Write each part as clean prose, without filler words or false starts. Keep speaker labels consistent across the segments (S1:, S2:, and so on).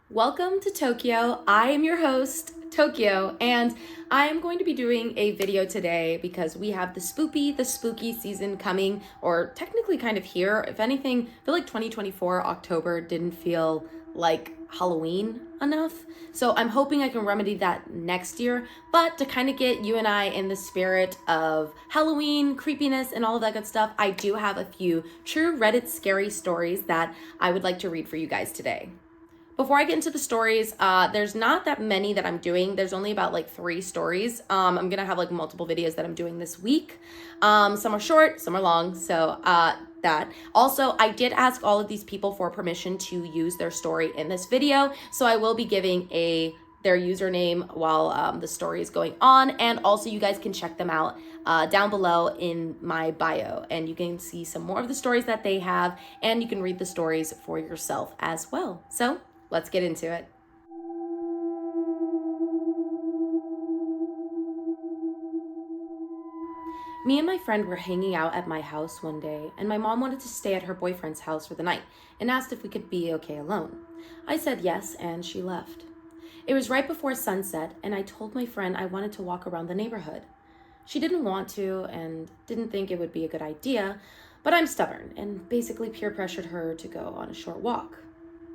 S1: Welcome to Tokyo. I am your host, Tokyo, and I am going to be doing a video today because we have the spooky season coming, or technically kind of here. If anything, I feel like 2024 October didn't feel like Halloween enough. So I'm hoping I can remedy that next year. But to kind of get you and I in the spirit of Halloween, creepiness, and all of that good stuff, I do have a few true Reddit scary stories that I would like to read for you guys today. Before I get into the stories, there's not that many that I'm doing. There's only about like 3 stories. I'm gonna have like multiple videos that I'm doing this week. Some are short, some are long. So that. Also, I did ask all of these people for permission to use their story in this video. So I will be giving their username while the story is going on. And also you guys can check them out down below in my bio. And you can see some more of the stories that they have. And you can read the stories for yourself as well. So let's get into it. Me and my friend were hanging out at my house one day, and my mom wanted to stay at her boyfriend's house for the night and asked if we could be okay alone. I said yes, and she left. It was right before sunset, and I told my friend I wanted to walk around the neighborhood. She didn't want to and didn't think it would be a good idea, but I'm stubborn and basically peer pressured her to go on a short walk.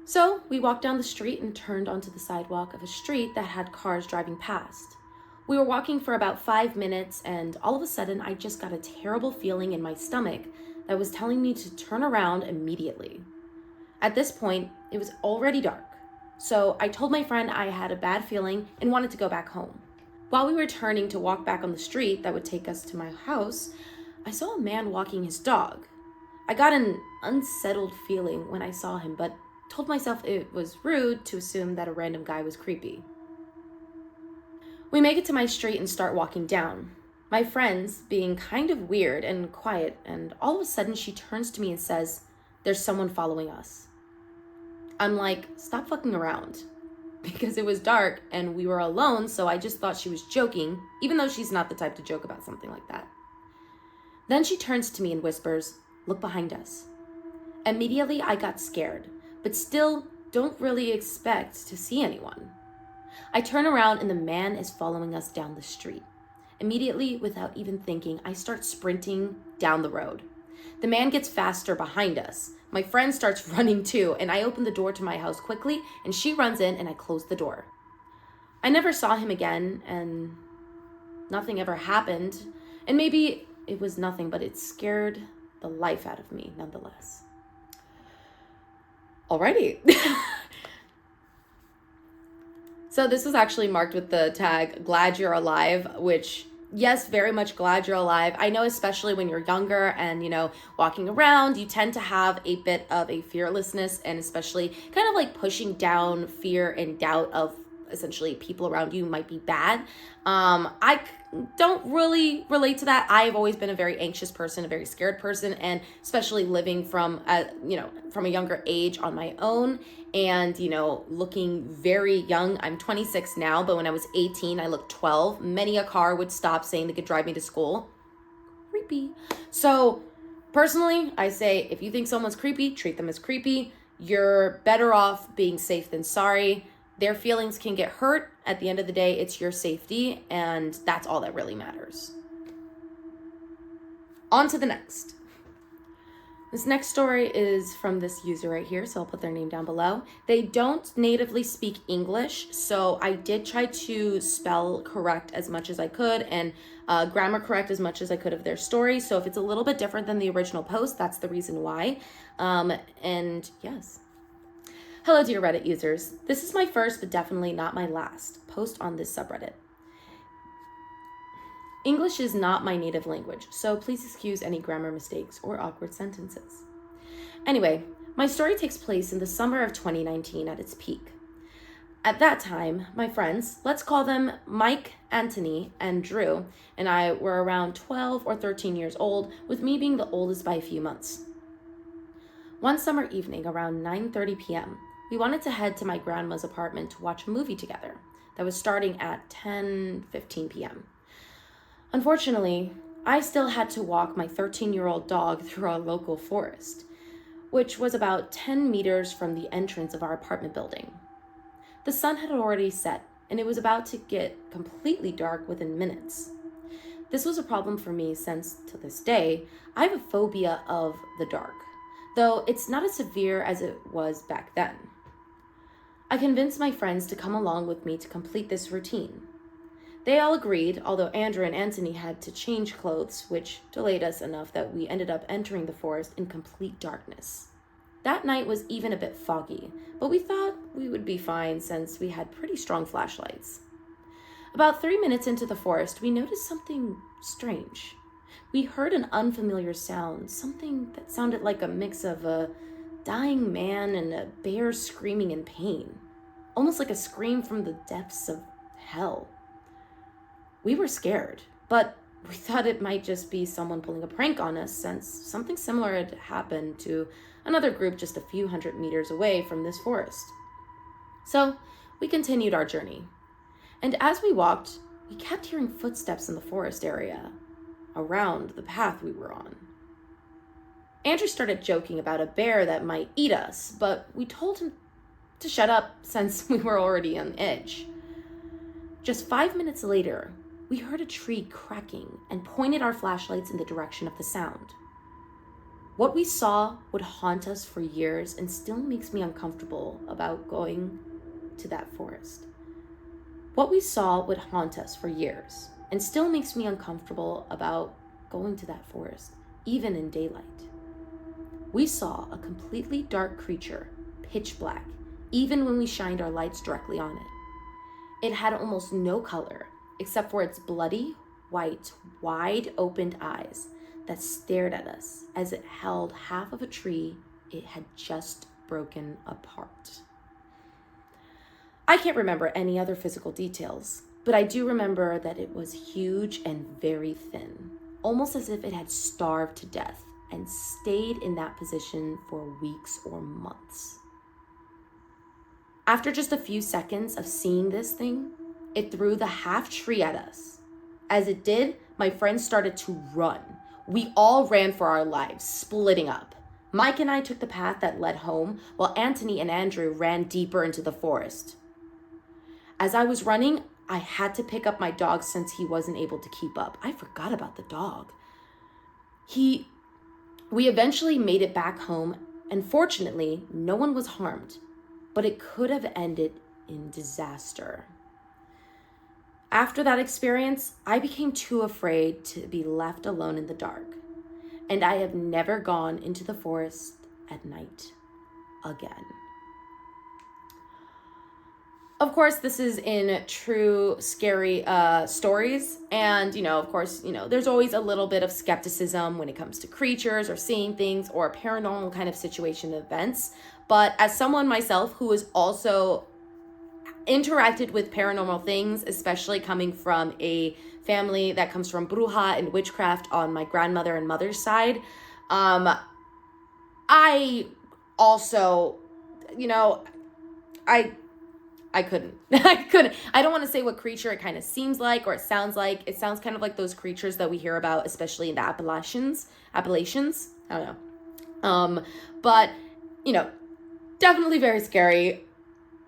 S1: So we walked down the street and turned onto the sidewalk of a street that had cars driving past. We were walking for about 5 minutes, and all of a sudden I just got a terrible feeling in my stomach that was telling me to turn around immediately. At this point, it was already dark, so I told my friend I had a bad feeling and wanted to go back home. While we were turning to walk back on the street that would take us to my house, I saw a man walking his dog. I got an unsettled feeling when I saw him, but told myself it was rude to assume that a random guy was creepy. We make it to my street and start walking down. My friend's being kind of weird and quiet, and all of a sudden she turns to me and says, "There's someone following us." I'm like, "Stop fucking around." Because it was dark and we were alone, so I just thought she was joking, even though she's not the type to joke about something like that. Then she turns to me and whispers, "Look behind us." Immediately I got scared, but still don't really expect to see anyone. I turn around and the man is following us down the street. Immediately, without even thinking, I start sprinting down the road. The man gets faster behind us. My friend starts running too, and I open the door to my house quickly, and she runs in and I close the door. I never saw him again, and nothing ever happened. And maybe it was nothing, but it scared the life out of me nonetheless. Alrighty. So this was actually marked with the tag, "Glad you're alive," which, yes, very much glad you're alive. I know, especially when you're younger and, walking around, you tend to have a bit of a fearlessness, and especially kind of like pushing down fear and doubt of essentially people around you might be bad. I don't really relate to that. I've always been a very anxious person, a very scared person, and especially living from a younger age on my own, and looking very young. I'm 26 now, but when I was 18 I looked 12. Many a car would stop saying they could drive me to school. Creepy. So personally, I say, if you think someone's creepy, treat them as creepy. You're better off being safe than sorry. Their feelings can get hurt. At the end of the day, it's your safety, and that's all that really matters. On to the next. This next story is from this user right here, so I'll put their name down below. They don't natively speak English, so I did try to spell correct as much as I could and grammar correct as much as I could of their story. So if it's a little bit different than the original post, that's the reason why. And yes. Hello, dear Reddit users. This is my first, but definitely not my last, post on this subreddit. English is not my native language, so please excuse any grammar mistakes or awkward sentences. Anyway, my story takes place in the summer of 2019 at its peak. At that time, my friends, let's call them Mike, Anthony, and Drew, and I were around 12 or 13 years old, with me being the oldest by a few months. One summer evening around 9:30 p.m., we wanted to head to my grandma's apartment to watch a movie together that was starting at 10:15 p.m. Unfortunately, I still had to walk my 13-year-old dog through our local forest, which was about 10 meters from the entrance of our apartment building. The sun had already set, and it was about to get completely dark within minutes. This was a problem for me since, to this day, I have a phobia of the dark, though it's not as severe as it was back then. I convinced my friends to come along with me to complete this routine. They all agreed, although Andrew and Anthony had to change clothes, which delayed us enough that we ended up entering the forest in complete darkness. That night was even a bit foggy, but we thought we would be fine since we had pretty strong flashlights. About 3 minutes into the forest, we noticed something strange. We heard an unfamiliar sound, something that sounded like a mix of a dying man and a bear screaming in pain, almost like a scream from the depths of hell. We were scared, but we thought it might just be someone pulling a prank on us since something similar had happened to another group just a few hundred meters away from this forest. So we continued our journey. And as we walked, we kept hearing footsteps in the forest area around the path we were on. Andrew started joking about a bear that might eat us, but we told him to shut up since we were already on edge. Just 5 minutes later, we heard a tree cracking and pointed our flashlights in the direction of the sound. What we saw would haunt us for years and still makes me uncomfortable about going to that forest. What we saw would haunt us for years and still makes me uncomfortable about going to that forest, even in daylight. We saw a completely dark creature, pitch black, even when we shined our lights directly on it. It had almost no color, except for its bloody, white, wide-opened eyes that stared at us as it held half of a tree it had just broken apart. I can't remember any other physical details, but I do remember that it was huge and very thin, almost as if it had starved to death and stayed in that position for weeks or months. After just a few seconds of seeing this thing, it threw the half tree at us. As it did, my friends started to run. We all ran for our lives, splitting up. Mike and I took the path that led home, while Anthony and Andrew ran deeper into the forest. As I was running, I had to pick up my dog since he wasn't able to keep up. I forgot about the dog. We eventually made it back home, and fortunately, no one was harmed, but it could have ended in disaster. After that experience, I became too afraid to be left alone in the dark, and I have never gone into the forest at night again. Of course, this is in true scary stories, and of course, there's always a little bit of skepticism when it comes to creatures or seeing things or paranormal kind of situation events. But as someone myself who is also interacted with paranormal things, especially coming from a family that comes from bruja and witchcraft on my grandmother and mother's side, I also, I couldn't. I don't want to say what creature it kind of seems like or it sounds like. It sounds kind of like those creatures that we hear about, especially in the Appalachians. I don't know. But, definitely very scary.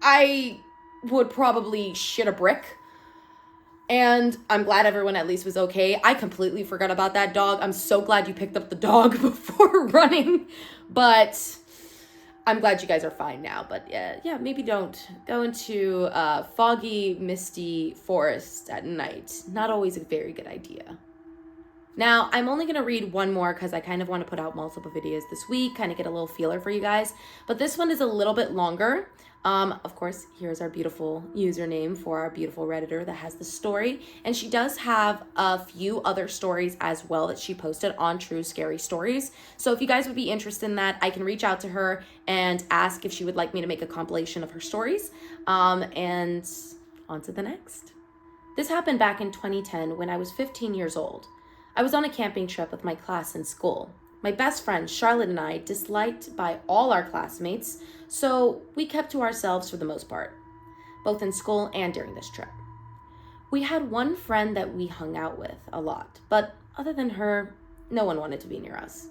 S1: I would probably shit a brick. And I'm glad everyone at least was okay. I completely forgot about that dog. I'm so glad you picked up the dog before running. But I'm glad you guys are fine now. But yeah, maybe don't go into foggy, misty forest at night. Not always a very good idea. Now, I'm only going to read one more because I kind of want to put out multiple videos this week, kind of get a little feeler for you guys. But this one is a little bit longer. Of course, here's our beautiful username for our beautiful Redditor that has the story. And she does have a few other stories as well that she posted on True Scary Stories. So if you guys would be interested in that, I can reach out to her and ask if she would like me to make a compilation of her stories. And on to the next. This happened back in 2010 when I was 15 years old. I was on a camping trip with my class in school. My best friend, Charlotte, and I disliked by all our classmates, so we kept to ourselves for the most part, both in school and during this trip. We had one friend that we hung out with a lot, but other than her, no one wanted to be near us.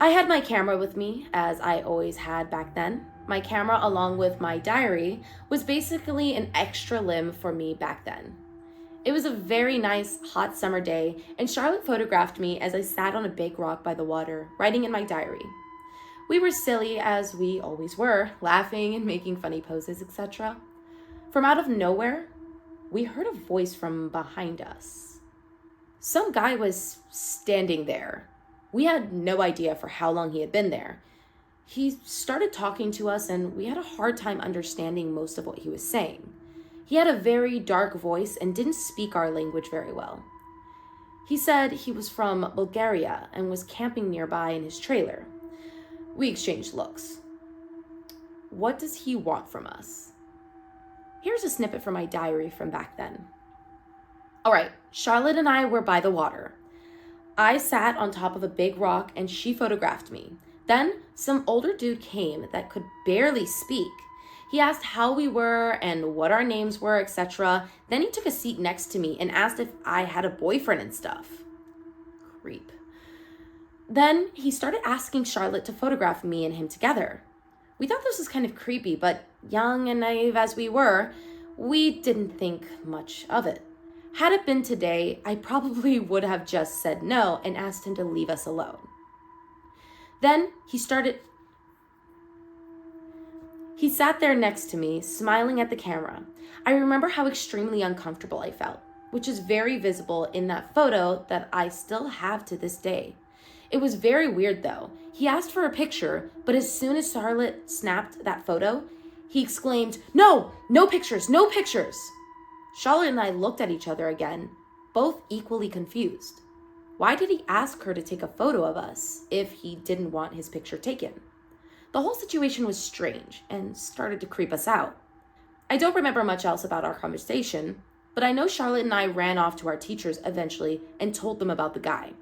S1: I had my camera with me, as I always had back then. my camera along with my diary, was basically an extra limb for me back then. It was a very nice, hot summer day, and Charlotte photographed me as I sat on a big rock by the water, writing in my diary. We were silly, as we always were, laughing and making funny poses, etc. From out of nowhere, we heard a voice from behind us. Some guy was standing there. We had no idea for how long he had been there. He started talking to us, and we had a hard time understanding most of what he was saying. He had a very dark voice and didn't speak our language very well. He said he was from Bulgaria and was camping nearby in his trailer. We exchanged looks. What does he want from us? Here's a snippet from my diary from back then. All right, Charlotte and I were by the water. I sat on top of a big rock and she photographed me. Then some older dude came that could barely speak. He asked how we were and what our names were, etc. Then he took a seat next to me and asked if I had a boyfriend and stuff. Creep. Then he started asking Charlotte to photograph me and him together. We thought this was kind of creepy, but young and naive as we were, we didn't think much of it. Had it been today, I probably would have just said no and asked him to leave us alone. Then he sat there next to me, smiling at the camera. I remember how extremely uncomfortable I felt, which is very visible in that photo that I still have to this day. It was very weird though. He asked for a picture, but as soon as Charlotte snapped that photo, he exclaimed, "No, no pictures, no pictures." Charlotte and I looked at each other again, both equally confused. Why did he ask her to take a photo of us if he didn't want his picture taken? The whole situation was strange and started to creep us out. I don't remember much else about our conversation, but I know Charlotte and I ran off to our teachers eventually and told them about the guy.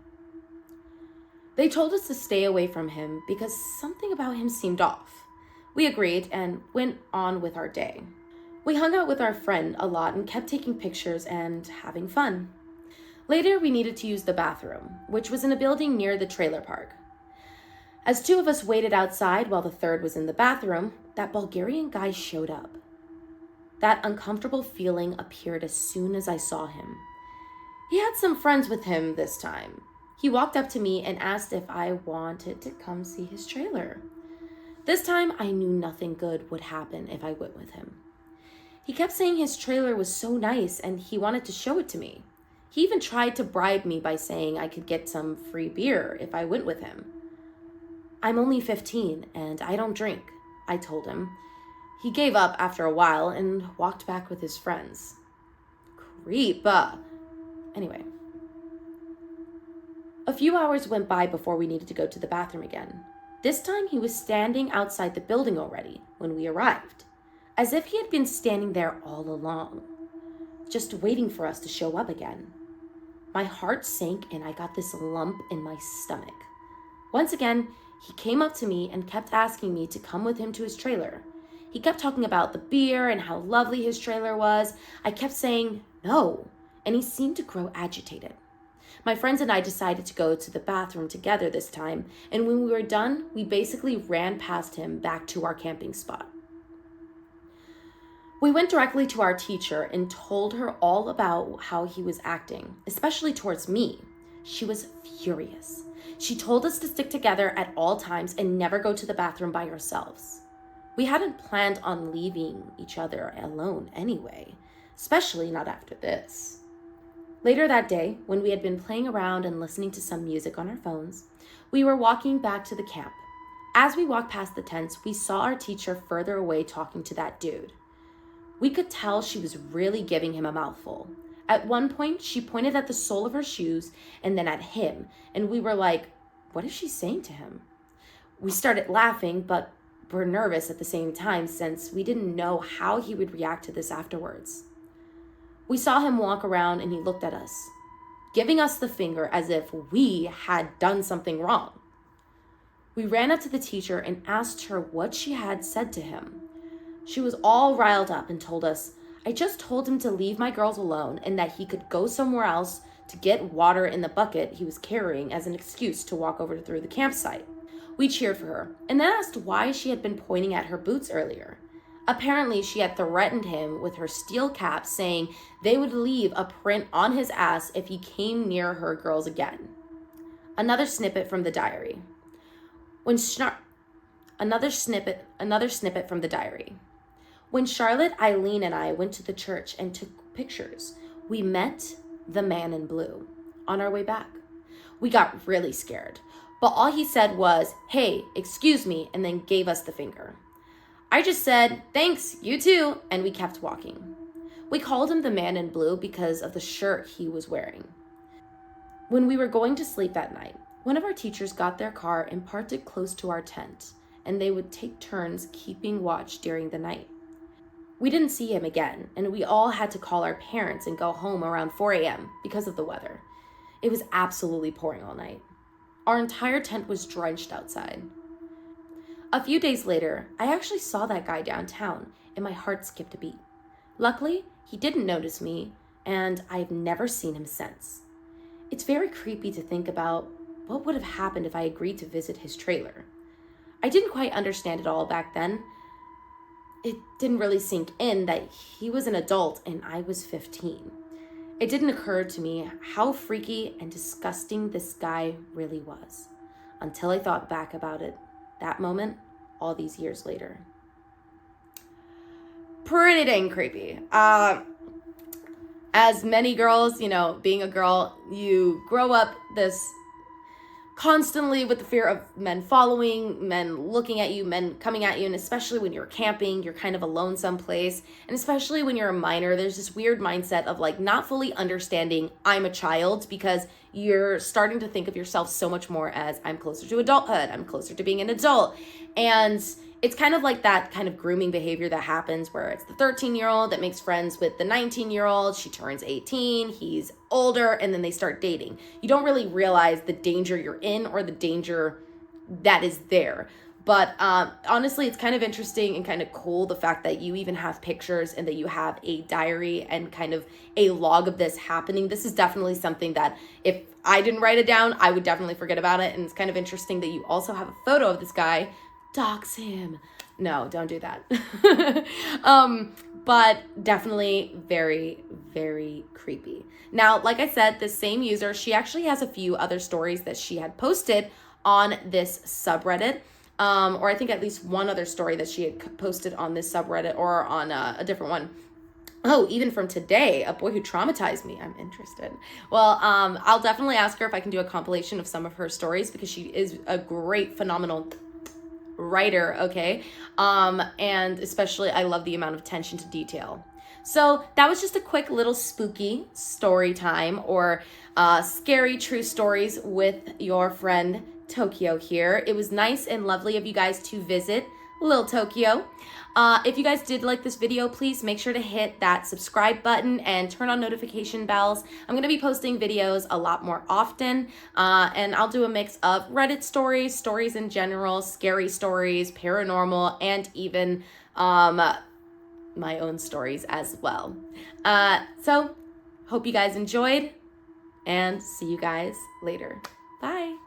S1: They told us to stay away from him because something about him seemed off. We agreed and went on with our day. We hung out with our friend a lot and kept taking pictures and having fun. Later, we needed to use the bathroom, which was in a building near the trailer park. As two of us waited outside while the third was in the bathroom, that Bulgarian guy showed up. That uncomfortable feeling appeared as soon as I saw him. He had some friends with him this time. He walked up to me and asked if I wanted to come see his trailer. This time, I knew nothing good would happen if I went with him. He kept saying his trailer was so nice and he wanted to show it to me. He even tried to bribe me by saying I could get some free beer if I went with him. "I'm only 15 and I don't drink," I told him. He gave up after a while and walked back with his friends. Creep. Anyway. A few hours went by before we needed to go to the bathroom again. This time he was standing outside the building already when we arrived, as if he had been standing there all along, just waiting for us to show up again. My heart sank and I got this lump in my stomach. Once again, he came up to me and kept asking me to come with him to his trailer. He kept talking about the beer and how lovely his trailer was. I kept saying no, and he seemed to grow agitated. My friends and I decided to go to the bathroom together this time, and when we were done, we basically ran past him back to our camping spot. We went directly to our teacher and told her all about how he was acting, especially towards me. She was furious. She told us to stick together at all times and never go to the bathroom by ourselves. We hadn't planned on leaving each other alone anyway, especially not after this. Later that day, when we had been playing around and listening to some music on our phones, we were walking back to the camp. As we walked past the tents, we saw our teacher further away talking to that dude. We could tell she was really giving him a mouthful. At one point, she pointed at the sole of her shoes and then at him, and we were like, what is she saying to him? We started laughing, but were nervous at the same time since we didn't know how he would react to this afterwards. We saw him walk around and he looked at us, giving us the finger as if we had done something wrong. We ran up to the teacher and asked her what she had said to him. She was all riled up and told us, "I just told him to leave my girls alone and that he could go somewhere else to get water in the bucket he was carrying as an excuse to walk over through the campsite." We cheered for her and then asked why she had been pointing at her boots earlier. Apparently, she had threatened him with her steel cap, saying they would leave a print on his ass if he came near her girls again. Another snippet from the diary. Another snippet from the diary. When Charlotte, Eileen, and I went to the church and took pictures, we met the man in blue on our way back. We got really scared, but all he said was, "Hey, excuse me," and then gave us the finger. I just said, "Thanks, you too," and we kept walking. We called him the man in blue because of the shirt he was wearing. When we were going to sleep that night, one of our teachers got their car and parked it close to our tent, and they would take turns keeping watch during the night. We didn't see him again, and we all had to call our parents and go home around 4 a.m. because of the weather. It was absolutely pouring all night. Our entire tent was drenched outside. A few days later, I actually saw that guy downtown, and my heart skipped a beat. Luckily, he didn't notice me, and I've never seen him since. It's very creepy to think about what would have happened if I agreed to visit his trailer. I didn't quite understand it all back then. It didn't really sink in that he was an adult and I was 15. It didn't occur to me how freaky and disgusting this guy really was until I thought back about it, that moment, all these years later. Pretty dang creepy. As many girls, being a girl, you grow up this constantly with the fear of men following, men looking at you, men coming at you, and especially when you're camping, you're kind of alone someplace, and especially when you're a minor, there's this weird mindset of like not fully understanding I'm a child because you're starting to think of yourself so much more as I'm closer to adulthood, I'm closer to being an adult, and it's kind of like that kind of grooming behavior that happens where it's the 13-year-old that makes friends with the 19-year-old. She turns 18, he's older, and then they start dating. You don't really realize the danger you're in or the danger that is there. But honestly, it's kind of interesting and kind of cool the fact that you even have pictures and that you have a diary and kind of a log of this happening. This is definitely something that if I didn't write it down, I would definitely forget about it. And it's kind of interesting that you also have a photo of this guy. Dox him. No, don't do that. But definitely very, very creepy. Now, like I said, the same user, she actually has a few other stories that she had posted on this subreddit. Or I think at least one other story that she had posted on this subreddit or on a different one. Oh, even from today, a boy who traumatized me. I'm interested. Well, I'll definitely ask her if I can do a compilation of some of her stories because she is a great, phenomenal writer, okay? And especially I love the amount of attention to detail. So that was just a quick little spooky story time or scary true stories with your friend Tokyo here. It was nice and lovely of you guys to visit Lil Tokyo. If you guys did like this video, please make sure to hit that subscribe button and turn on notification bells. I'm going to be posting videos a lot more often, and I'll do a mix of Reddit stories, stories in general, scary stories, paranormal, and even my own stories as well. So, hope you guys enjoyed, and see you guys later. Bye!